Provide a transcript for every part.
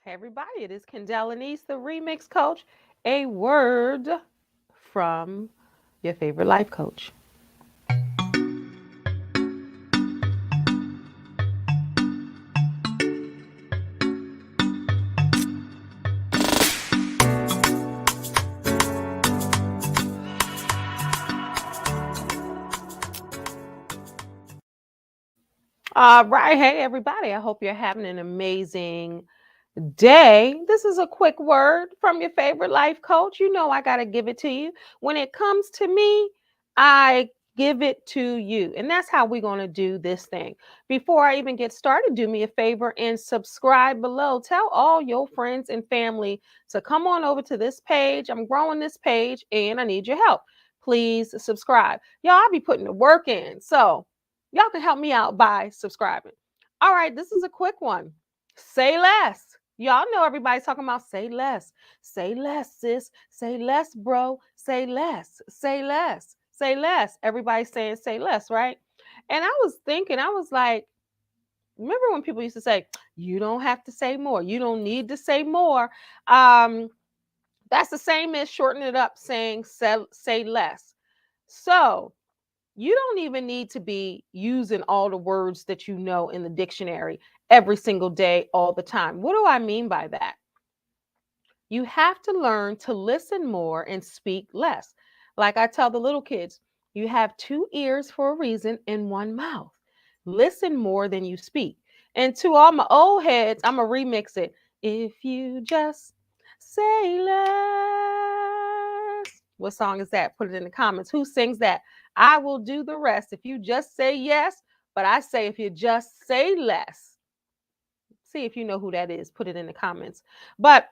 Hey, everybody, it is Kendéll Lenice, the Remix Coach. A word from your favorite life coach. All right. Hey, everybody, I hope you're having an amazing day. This is a quick word from your favorite life coach. You know, I got to give it to you. When it comes to me, I give it to you. And that's how we're going to do this thing. Before I even get started, do me a favor and subscribe below. Tell all your friends and family to come on over to this page. I'm growing this page and I need your help. Please subscribe. Y'all, I'll be putting the work in. So y'all can help me out by subscribing. All right, this is a quick one. Say less. Y'all know everybody's talking about say less. Say less, sis. Say less, bro. Say less. Say less. Say less. Everybody's saying say less, right? And I was thinking, I was like, remember when people used to say, you don't have to say more. You don't need to say more. Um, that's the same as shortening it up, saying say less. So you don't even need to be using all the words that you know in the dictionary every single day, all the time. What do I mean by that? You have to learn to listen more and speak less. Like I tell the little kids, you have two ears for a reason and one mouth. Listen more than you speak. And to all my old heads, I'm going to remix it. If you just say less. What song is that? Put it in the comments. Who sings that? I will do the rest. If you just say yes, but I say if you just say less. See if you know who that is. Put it in the comments. But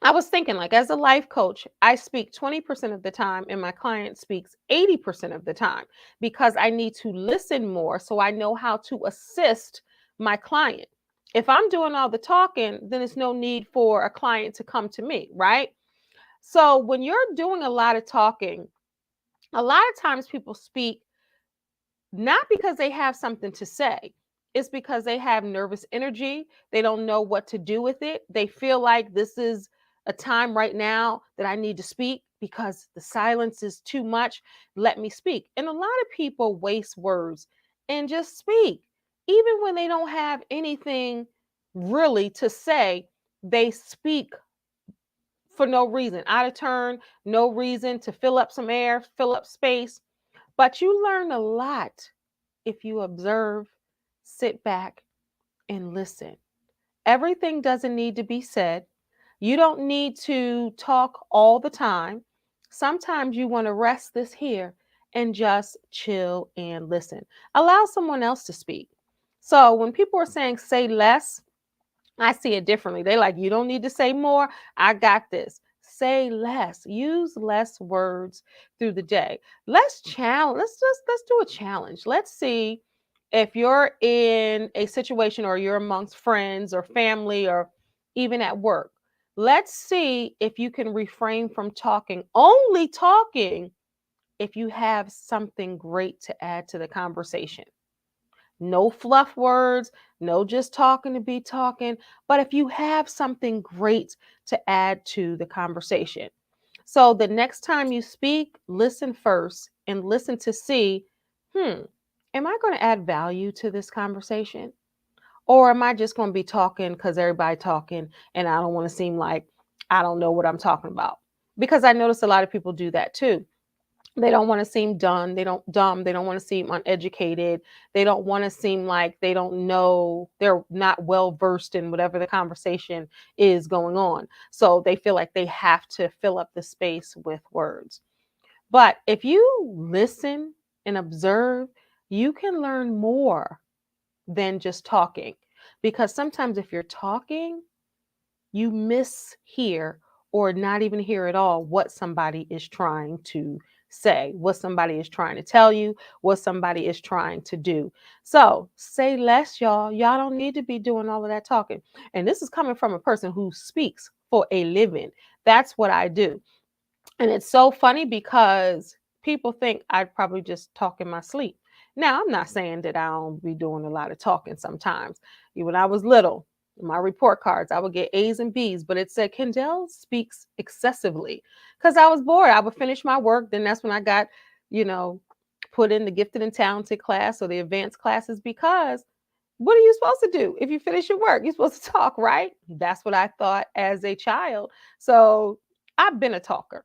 I was thinking, like, as a life coach, I speak 20% of the time, and my client speaks 80% of the time because I need to listen more so I know how to assist my client. If I'm doing all the talking, then it's no need for a client to come to me, right? So when you're doing a lot of talking, a lot of times people speak not because they have something to say. It's because they have nervous energy. They don't know what to do with it. They feel like this is a time right now that I need to speak because the silence is too much. Let me speak. And a lot of people waste words and just speak. Even when they don't have anything really to say, they speak for no reason, out of turn, no reason to fill up some air, fill up space. But you learn a lot if you observe, sit back, and listen. Everything doesn't need to be said. You don't need to talk all the time. Sometimes you want to rest this here and just chill and listen. Allow someone else to speak. So when people are saying say less, I see it differently. They like, you don't need to say more. I got this. Say less. Use less words through the day. Let's challenge. Let's do a challenge. Let's see if you're in a situation or you're amongst friends or family or even at work. Let's see if you can refrain from talking, only talking if you have something great to add to the conversation. No fluff words, no just talking to be talking, but if you have something great to add to the conversation. So the next time you speak, listen first and listen to see, hmm, am I going to add value to this conversation? Or am I just going to be talking because everybody talking and I don't want to seem like I don't know what I'm talking about? Because I notice a lot of people do that too. They don't want to seem dumb, they don't want to seem uneducated, they don't want to seem like they don't know, they're not well versed in whatever the conversation is going on, so they feel like they have to fill up the space with words. But if you listen and observe, you can learn more than just talking, because sometimes if you're talking, you miss hear or not even hear at all what somebody is trying to say, what somebody is trying to tell you, what somebody is trying to do. So say less, y'all. Y'all don't need to be doing all of that talking. And this is coming from a person who speaks for a living. That's what I do. And it's so funny because people think I'd probably just talk in my sleep. Now, I'm not saying that I don't be doing a lot of talking sometimes. When I was little, My report cards, I would get A's and B's, but it said Kendéll speaks excessively because I was bored. I would finish my work. Then that's when I got, you know, put in the gifted and talented class or the advanced classes because what are you supposed to do? If you finish your work, you're supposed to talk, right? That's what I thought as a child. So I've been a talker.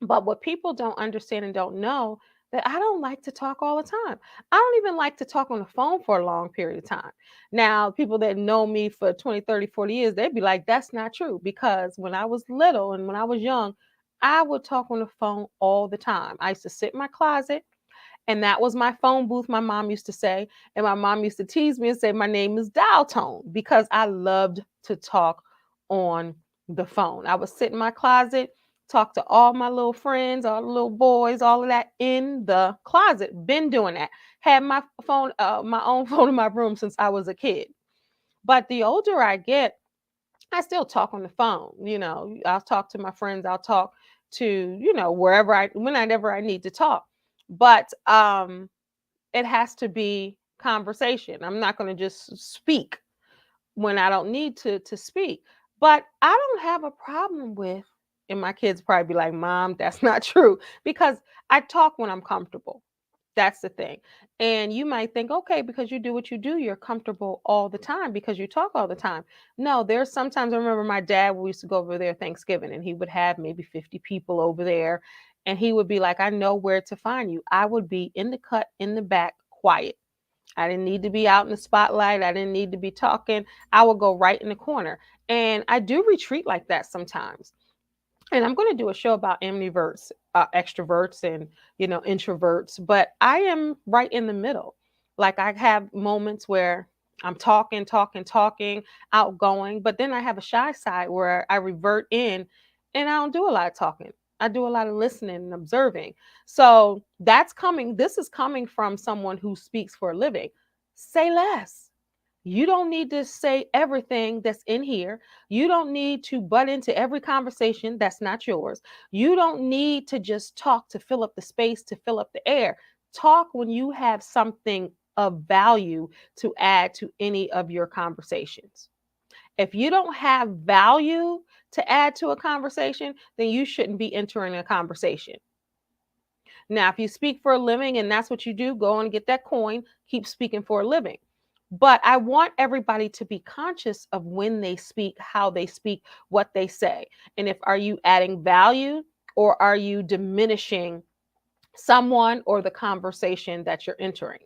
But what people don't understand and don't know that I don't like to talk all the time. I don't even like to talk on the phone for a long period of time. Now, people that know me for 20, 30, 40 years, they'd be like, that's not true. Because when I was little and when I was young, I would talk on the phone all the time. I used to sit in my closet and that was my phone booth, my mom used to say. And my mom used to tease me and say, my name is dial tone because I loved to talk on the phone. I would sit in my closet, talk to all my little friends, all the little boys, all of that in the closet. Been doing that. Had my phone, my own phone in my room since I was a kid. But the older I get, I still talk on the phone. I'll talk to my friends. I'll talk to, whenever I need to talk. But it has to be conversation. I'm not going to just speak when I don't need to speak. But I don't have a problem with, and my kids probably be like, Mom, that's not true, because I talk when I'm comfortable. That's the thing. And you might think, okay, because you do what you do, you're comfortable all the time because you talk all the time. No, there's sometimes I remember my dad, we used to go over there Thanksgiving and he would have maybe 50 people over there. And he would be like, I know where to find you. I would be in the cut in the back, quiet. I didn't need to be out in the spotlight. I didn't need to be talking. I would go right in the corner. And I do retreat like that sometimes. And I'm going to do a show about ambiverts, extroverts, and introverts. But I am right in the middle. Like I have moments where I'm talking, talking, talking, outgoing, but then I have a shy side where I revert in, and I don't do a lot of talking. I do a lot of listening and observing. So that's coming. This is coming from someone who speaks for a living. Say less. You don't need to say everything that's in here. You don't need to butt into every conversation that's not yours. You don't need to just talk to fill up the space, to fill up the air. Talk when you have something of value to add to any of your conversations. If you don't have value to add to a conversation, then you shouldn't be entering a conversation. Now, if you speak for a living and that's what you do, go and get that coin, keep speaking for a living. But I want everybody to be conscious of when they speak, how they speak, what they say. And if are you adding value or are you diminishing someone or the conversation that you're entering?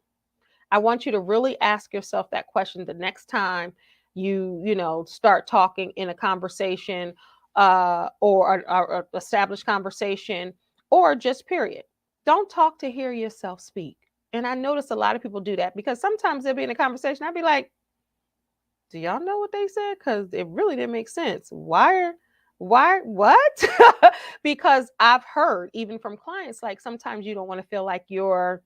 I want you to really ask yourself that question the next time you start talking in a conversation or established conversation or just period. Don't talk to hear yourself speak. And I notice a lot of people do that because sometimes they'll be in a conversation. I'll be like, do y'all know what they said? Because it really didn't make sense. What? Because I've heard even from clients, like sometimes you don't want to feel like you're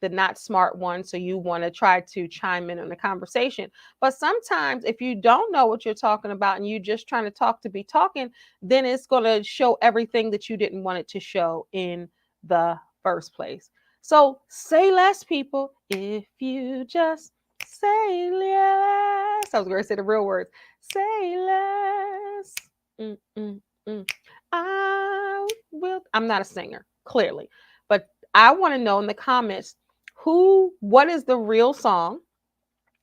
the not smart one. So you want to try to chime in on the conversation. But sometimes if you don't know what you're talking about and you're just trying to talk to be talking, then it's going to show everything that you didn't want it to show in the first place. So say less, people. If you just say less. I was going to say the real words. Say less. I'm not a singer, clearly. But I want to know in the comments what is the real song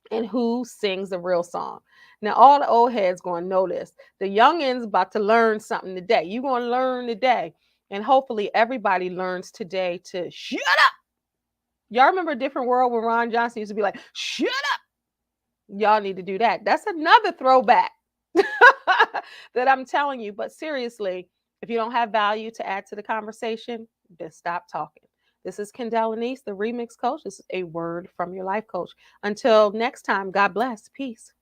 and who sings the real song. Now, all the old heads going to know this. The youngins about to learn something today. You're going to learn today. And hopefully everybody learns today to shut up. Y'all remember a different world when Ron Johnson used to be like, shut up. Y'all need to do that. That's another throwback that I'm telling you. But seriously, if you don't have value to add to the conversation, then stop talking. This is Kendéll Lenice, the Remix Coach. This is a word from your life coach. Until next time, God bless. Peace.